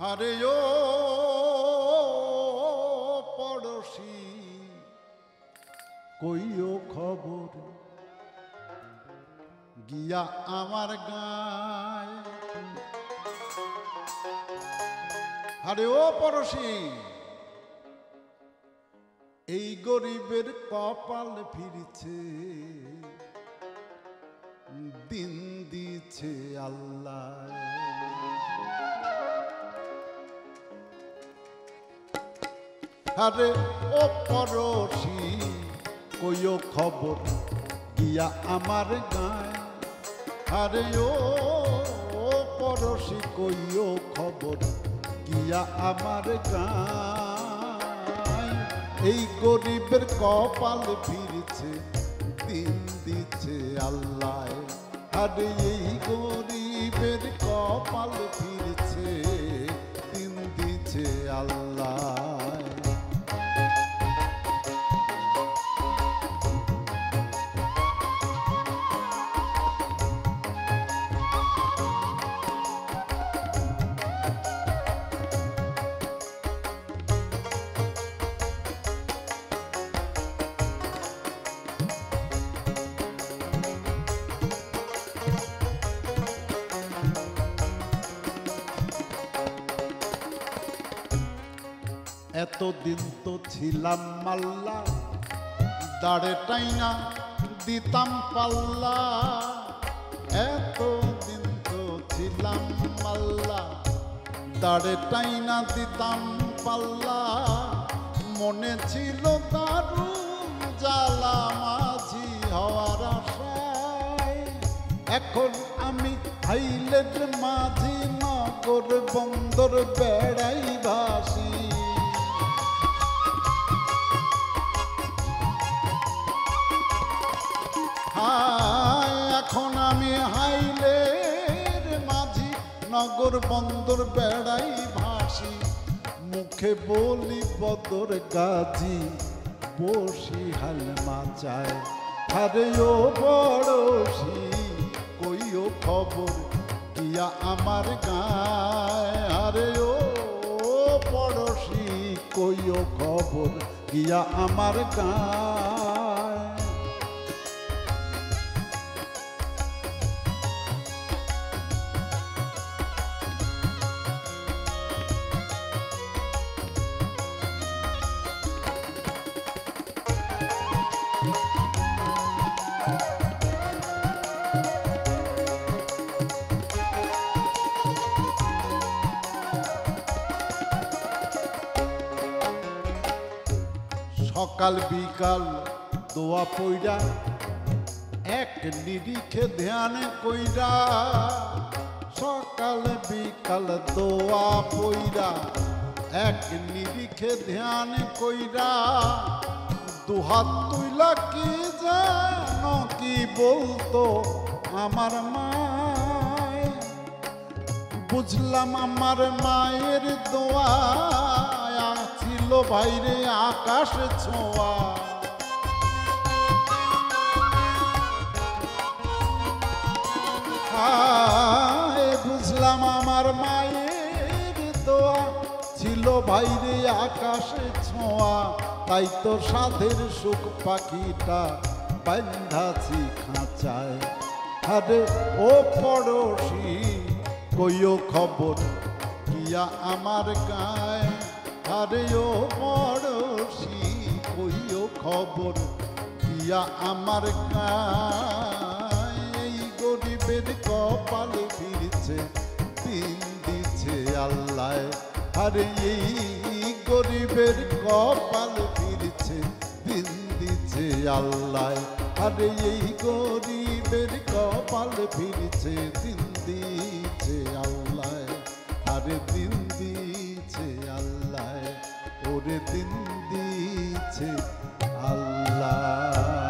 আরে ও পড়শি কইও খবর গিয়া আমার গায়। আরে ও পড়শি এই গরিবের কপাল ফিরছে, দিন দিছে আল্লাহ। আরে ও পড়শি কইও খবর গিয়া আমার গায়। আরে ও পড়শি কইও খবর গিয়া আমার গায়। এই গরিবের কপাল ফিরছে, দিন দিচ্ছে আল্লাহ। আরে এই গরিবের কপাল ফিরছে, দিন দিচ্ছে আল্লাহ। এতদিন তো ছিলাম মাল্লা, দাড়ে টাইনা দিতাম পাল্লা। এতদিন তো ছিলাম মাল্লা, দাড়ে টাইনা দিতাম পাল্লা। মনে ছিল দারুণ জ্বালা মাঝি হওয়ার আশায়। এখন আমি হাইলের মাঝি, নগর বন্দর বেড়াই ভাসি। এখন আমি হাইলের মাঝি, নগর বন্দর বেড়াই ভাসি। মুখে বলি বদর গাজী, বসি হাল মাচায়। আরে ও পড়শি কইও খবর গিয়া আমার গায়। আরে ও পড়শি কইও খবর গিয়া আমার গায়। সকাল বিকাল দোয়া পইরা, এক নিরিখে ধ্যান কইরা। সকাল বিকাল দোয়া পইরা, এক নিরিখে ধ্যান কইরা। দুহাত তুইলা কি যেন কি বলতো আমার মায়। বুঝলাম আমার মায়ের দোয়া ছিল বাইরে আকাশ ছোঁয়া। বুঝলাম আমার মায়ের দোয়া ছিল বাইরে আকাশে ছোঁয়া। তাই তো সাধের সুখ পাখিটা বাঁধাছি খাঁচায়। আরে ও পড়শি কইও খবর গিয়া আমার গায়। আরে ও পড়শি কইও খবর গিয়া আমার গায়। এই গরিবের কপাল ফিরছে, দিন দিচ্ছে আল্লাহ। আরে এই গরিবের কপাল ফিরছে, দিন দিচ্ছে আল্লাহ। আরে এই গরিবের কপাল ফিরছে, দিন দিচ্ছে আল্লাহ। আরে দিন দিচ্ছে আল্লাহ, ওরে দিন দিচ্ছে আল্লাহ।